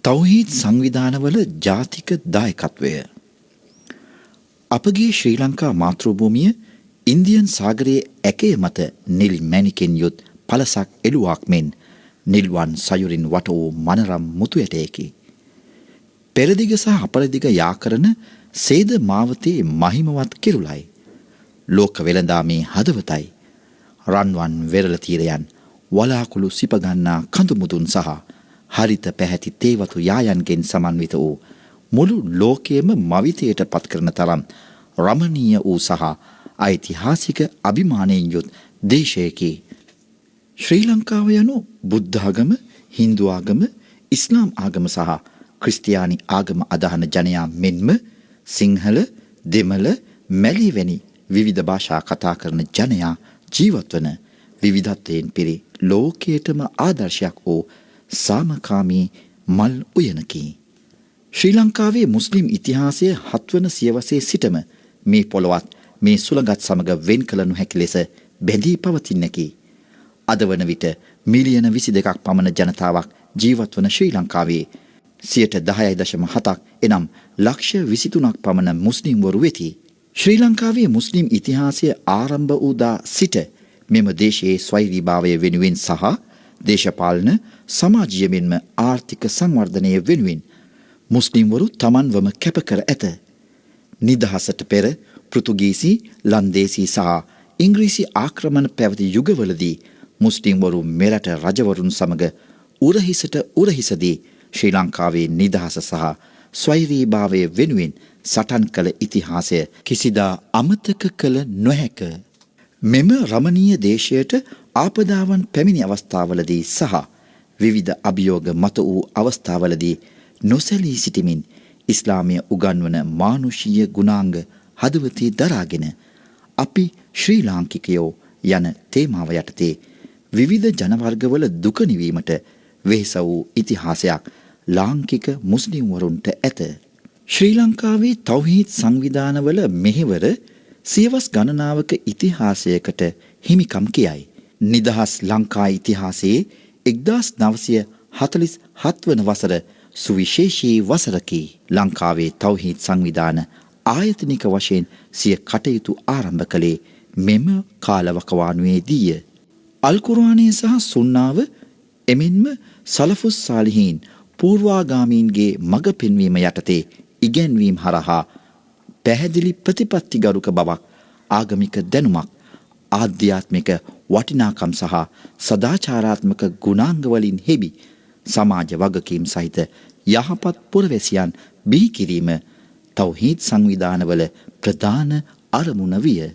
තෞහීද් සංවිධානවල ජාතික දායකත්වය. අපගේ ශ්‍රී ලංකා මාතෘභූමිය ඉන්දියන් සාගරයේ ඇකේ මත නිල් මැණිකෙන් යුත් පළසක් එළුවාක් මෙන් නිල්වන් සයුරින් වට වූ මනරම් මුතු ඇටයකි. පෙරදිග සහ අපරදිග යා කරන සේද මාවතේ මහිමවත් කිරුලයි. ලෝක වෙළඳාමේ හදවතයි. රන්වන් වෙරළ තීරයන් වලාකුළු සිපගන්නා කඳු මුදුන් සහ හරිත පැහැති තේවතු යායන්ගෙන් සමන්විත වූ මුළු ලෝකයේම මවිතයට පත් කරන තරම් රමණීය වූ සහ ඓතිහාසික අභිමානයෙන් යුත් දේශයකි. ශ්‍රී ලංකාව යනු බුද්ධ ආගම, හින්දු ආගම, ඉස්ලාම් ආගම සහ ක්‍රිස්තියානි ආගම අදහන ජනයා මෙන්ම සිංහල, දෙමළ, මැලි වැනි විවිධ භාෂා කතා කරන ජනයා ජීවත්වන විවිධත්වයෙන් පිරි ලෝකයටම ආදර්ශයක් වූ සාමකාමී මල් උයනකි. ශ්‍රී ලංකාවේ මුස්ලිම් ඉතිහාසයේ 7 වන සියවසේ සිටම මේ පොළොවත් මේ සුළඟත් සමග වෙන් කළ නොහැකි ලෙස බැඳී පවතින්නකි. අද වන විට මිලියන 22ක් පමණ ජනතාවක් ජීවත් වන ශ්‍රී ලංකාවේ 10.7% එනම් ලක්ෂ 23ක් පමණ මුස්ලිම්වරු වෙති. ශ්‍රී ලංකාවේ මුස්ලිම් ඉතිහාසය ආරම්භ වූ දා සිට මෙම දේශයේ ස්වෛරීභාවය වෙනුවෙන් සහ දේශපාලන, සමාජීය මෙන්ම ආර්ථික සංවර්ධනය වෙනුවෙන් මුස්ලිම්වරු තමන්වම කැප කර ඇත. නිදහසට පෙර පෘතුගීසි, ලන්දේසි සහ ඉංග්‍රීසි ආක්‍රමණ පැවති යුගවලදී මුස්ලිම්වරු මෙරට රජවරුන් සමග උරහිසට උරහිසදී ශ්‍රී ලංකාවේ නිදහස සහ ස්වෛරීභාවය වෙනුවෙන් සටන් කළ ඉතිහාසය කිසිදා අමතක කළ නොහැක. මෙම රමණීය දේශයට ආපදාවන් පැමිණි අවස්ථාවලදී සහ විවිධ අභියෝග මත වූ අවස්ථාවලදී නොසැලී සිටිමින් ඉස්ලාමය උගන්වන මානුෂීය ගුණාංග හදවතේ දරාගෙන අපි ශ්‍රී ලාංකිකයෝ යන තේමාව යටතේ විවිධ ජනවර්ගවල දුක නිවීමට වෙහෙස වූ ඉතිහාසයක් ලාංකික මුස්ලිම්වරුන්ට ඇත. ශ්‍රී ලංකාවේ තෞහීද් සංවිධානවල මෙහෙවර සියවස් ගණනාවක ඉතිහාසයකට හිමිකම් කියයි. නිදහස් ලංකා ඉතිහාසයේ 1947 වන වසර සුවිශේෂී වසරකි. ලංකාවේ තෞහීද් සංවිධාන ආයතනික වශයෙන් සිය කටයුතු ආරම්භ කළේ මෙම කාලවකවානුවේදීය. අල් කුර්ආනය සහ සුන්නාව එමෙන්ම සලෆුස් සාලිහීන් පූර්වාගාමීන්ගේ මඟ පෙන්වීම යටතේ ඉගැන්වීම් හරහා පැහැදිලි ප්‍රතිපත්තිගරුක බවක්, ආගමික දැනුමක්, ආධ්‍යාත්මික වටිනාකම් සහ සදාචාරාත්මක ගුණාංගවලින් හෙබි සමාජ වගකීම් සහිත යහපත් පුරවැසියන් බිහි කිරීම තෞහීද් සංවිධානවල ප්‍රධාන අරමුණ විය.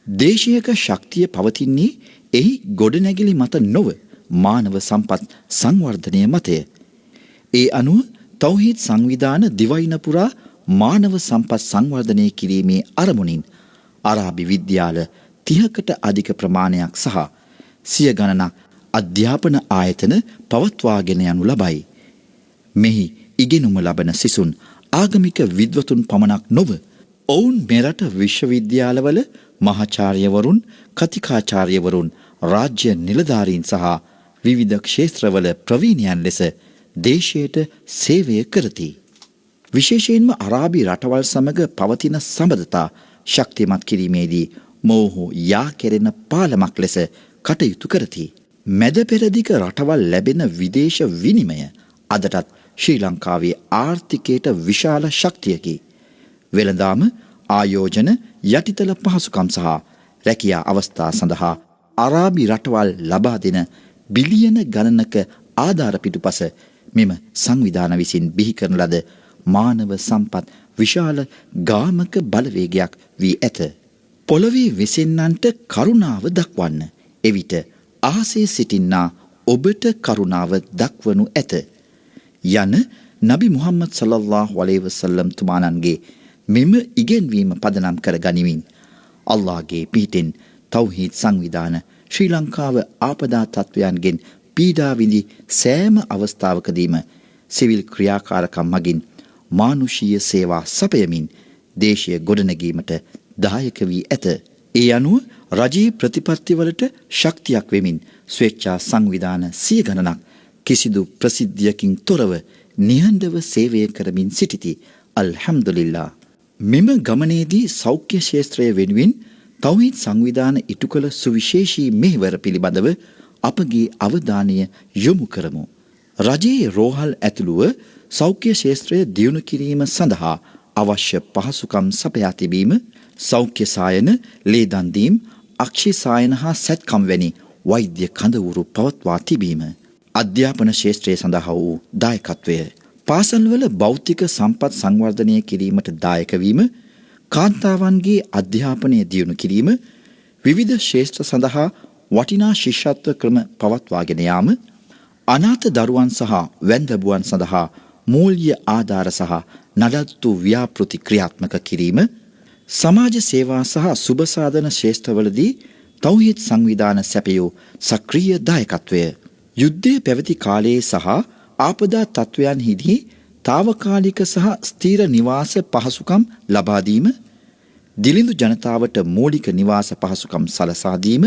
දේශයක ශක්තිය පවතින්නේ එහි ගොඩනැගිලි මත නොව මානව සම්පත් සංවර්ධනය මතය. ඒ අනුව තෞහීද් සංවිධාන දිවයින පුරා මානව සම්පත් සංවර්ධනය කිරීමේ අරමුණින් අරාබි විද්‍යාල 30කට අධික ප්‍රමාණයක් සහ සිය ගණනක් අධ්‍යාපන ආයතන පවත්වාගෙන යනු ලබයි. මෙහි ඉගෙනුම ලබන සිසුන් ආගමික විද්වතුන් පමණක් නොව ඔවුන් මෙරට විශ්වවිද්‍යාලවල මහාචාර්යවරුන්, කතිකාචාර්යවරුන්, රාජ්‍ය නිලධාරීන් සහ විවිධ ක්ෂේත්‍රවල ප්‍රවීණයන් ලෙස දේශයට සේවය කරති. විශේෂයෙන්ම අරාබි රටවල් සමග පවතින සම්බන්ධතා ශක්තිමත් කිරීමේදී මොහු යා කෙරෙන පාලමක් ලෙස කටයුතු කරති. මැද පෙරදිග රටවල් ලැබෙන විදේශ විනිමය අදටත් ශ්‍රී ලංකාවේ ආර්ථිකයට විශාල ශක්තියකි. වෙළඳාම, ආයෝජන, යටිතල පහසුකම් සහ රැකියා අවස්ථා සඳහා අරාබි රටවල් ලබා දෙන බිලියන ගණනක ආධාර පිටුපස මෙම සංවිධාන විසින් බිහි කරන ලද මානව සම්පත් විශාල ගාමක බලවේගයක් වී ඇත. පොළොවේ වෙසෙන්නන්ට කරුණාව දක්වන්න. එවිට අහසේ සිටින්නා ඔබට කරුණාව දක්වනු ඇත. යන නබි මුහම්මද් සල්ලල්ලාහු අලයිහි වසල්ලම් තුමාණන්ගේ මෙම ඉගෙන්වීම පදනම් කර ගනිමින් අල්ලාහ්ගේ පිහිටෙන් තෞහීද් සංවිධාන ශ්‍රී ලංකාව ආපදා තත්වයන්ගෙන් පීඩා විඳි සෑම අවස්ථාවකදීම සිවිල් ක්‍රියාකාරකම් මගින් මානුෂීය සේවා සපයමින් දේශය ගොඩනැගීමට දායක වී ඇත. ඒ අනුව රජයේ ප්‍රතිපත්තිවලට ශක්තියක් වෙමින් ස්වේච්ඡා සංවිධාන සිය ගණනක් කිසිදු ප්‍රසිද්ධියකින් තොරව නිහඬව සේවය කරමින් සිටිති. අල්හම්දුලිල්ලා. මෙම ගමනේදී සෞඛ්‍ය ක්ෂේත්‍රය වෙනුවෙන් තෞහීද් සංවිධාන ඉටු කළ සුවිශේෂී මෙහෙවර පිළිබඳව අපගේ අවධානය යොමු කරමු. රජයේ රෝහල් ඇතුළුව සෞඛ්‍ය ක්ෂේත්‍රය දියුණු කිරීම සඳහා අවශ්‍ය පහසුකම් සපයා තිබීම, සෞඛ්‍ය සායන, ලේ දන් දීම්, අක්ෂි සායන හා සැත්කම් වැනි වෛද්‍ය කඳවුරු පවත්වා තිබීම, අධ්‍යාපන ක්ෂේත්‍රය සඳහා වූ දායකත්වය, පාසල්වල භෞතික සම්පත් සංවර්ධනය කිරීමට දායක වීම, කාන්තාවන්ගේ අධ්‍යාපනය දියුණු කිරීම, විවිධ ක්ෂේත්‍ර සඳහා වටිනා ශිෂ්‍යත්ව ක්‍රම පවත්වාගෙන යාම, අනාථ දරුවන් සහ වැන්දඹුවන් සඳහා මූල්‍ය ආධාර සහ නඩත්තු ව්‍යාපෘති ක්‍රියාත්මක කිරීම, සමාජ සේවා සහ සුබසාධන ක්ෂේත්‍රවලදී තෞහීද් සංවිධාන සැපයූ සක්‍රීය දායකත්වය, යුද්ධය පැවති කාලයේ සහ ආපදා තත්ත්වයන්හිදී තාවකාලික සහ ස්ථීර නිවාස පහසුකම් ලබා දීම, දිලිඳු ජනතාවට මූලික නිවාස පහසුකම් සලසා දීම,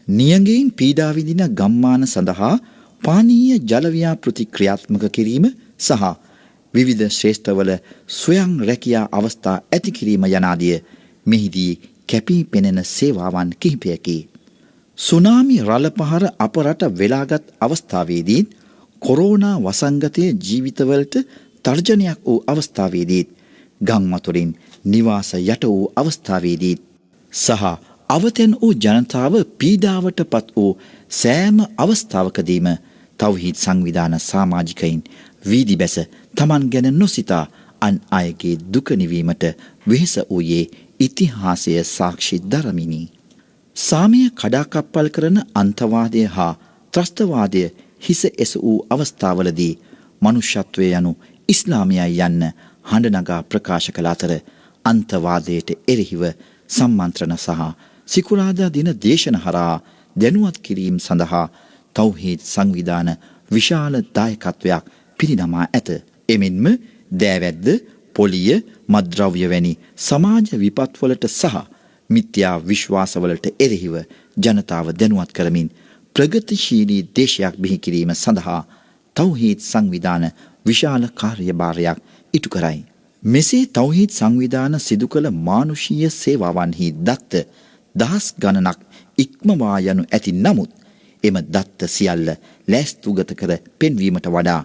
නියඟයින් පීඩා විඳින ගම්මාන සඳහා පානීය ජල ව්‍යාපෘති ක්‍රියාත්මක කිරීම සහ විවිධ ශ්‍රේෂ්ඨවල ස්වයං රැකියා අවස්ථා ඇති කිරීම යනාදිය මෙහිදී කැපී පෙනෙන සේවාවන් කිහිපයකි. සුනාමි රළ පහර අප රට වෙලාගත් අවස්ථාවේදී, කොරෝනා වසංගතයේ ජීවිතවලට තර්ජනයක් වූ අවස්ථාවේදී, ගම් වතුරින් නිවාස යට වූ අවස්ථාවේදී සහ අවතෙන් වූ ජනතාව පීඩාවට පත් වූ සෑම අවස්ථාවකදීම තෞහීද් සංවිධාන සමාජිකයින් වීදි බැස තමන් ගැන නොසිතා අන් අයගේ දුක නිවීමට වෙහෙස වූයේ ඉතිහාසය සාක්ෂි දරමිනි. සාමය කඩාකප්පල් කරන අන්තවාදය හා ත්‍රස්තවාදය හිස එස වූ අවස්ථාවලදී මනුෂ්‍යත්වය යනු ඉස්ලාමයයි යන්න හඬ නගා ප්‍රකාශ කළ අතර, අන්තවාදයට එරෙහිව සම්මන්ත්‍රණ සහ සිකුරාදා දින දේශන හරහා දැනුවත් කිරීම සඳහා තෞහීද් සංවිධාන විශාල දායකත්වයක් පිරිනමා ඇත. එමෙන්ම දෑවැද්ද, පොලිය, මත්ද්‍රව්‍ය වැනි සමාජ විපත්වලට සහ මිත්‍යා විශ්වාසවලට එරෙහිව ජනතාව දැනුවත් කරමින් ප්‍රගතිශීලී දේශයක් බිහි කිරීම සඳහා තෞහීද් සංවිධාන විශාල කාර්යභාරයක් ඉටු කරයි. මෙසේ තෞහීද් සංවිධාන සිදු කළ මානුෂීය සේවාවන්හි දත්ත දහස් ගණනක් ඉක්මවා යනු ඇති. නමුත් එම දත්ත සියල්ල ලෑස්තුගත කර පෙන්වීමට වඩා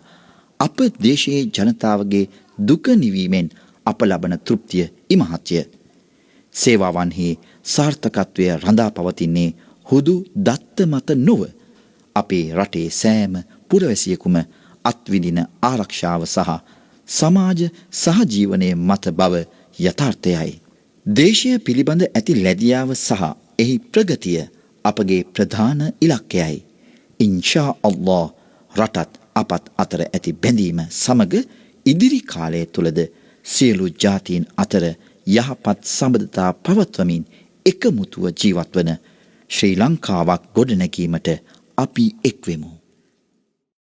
අප දේශයේ ජනතාවගේ දුක නිවීමෙන් අප ලබන තෘප්තිය ඉමහත්ය. සේවාවන්හි සාර්ථකත්වය රඳා පවතින්නේ හුදු දත්ත මත නොව, අපේ රටේ සෑම පුරවැසියෙකුම අත්විඳින ආරක්ෂාව සහ සමාජ සහජීවනයේ මත බව යථාර්ථයයි. දේශය පිළිබඳ ඇති ලැදියාව සහ එහි ප්‍රගතිය අපගේ ප්‍රධාන ඉලක්කයයි. ඉන්ෂා අල්ලාහ් රටත් අපත් අතර ඇති බැඳීම සමග ඉදිරි කාලය තුළද සියලු ජාතීන් අතර යහපත් සබඳතා පවත්වමින් එකමුතුව ජීවත්වන ශ්‍රී ලංකාවක් ගොඩනැගීමට අපි එක්වෙමු.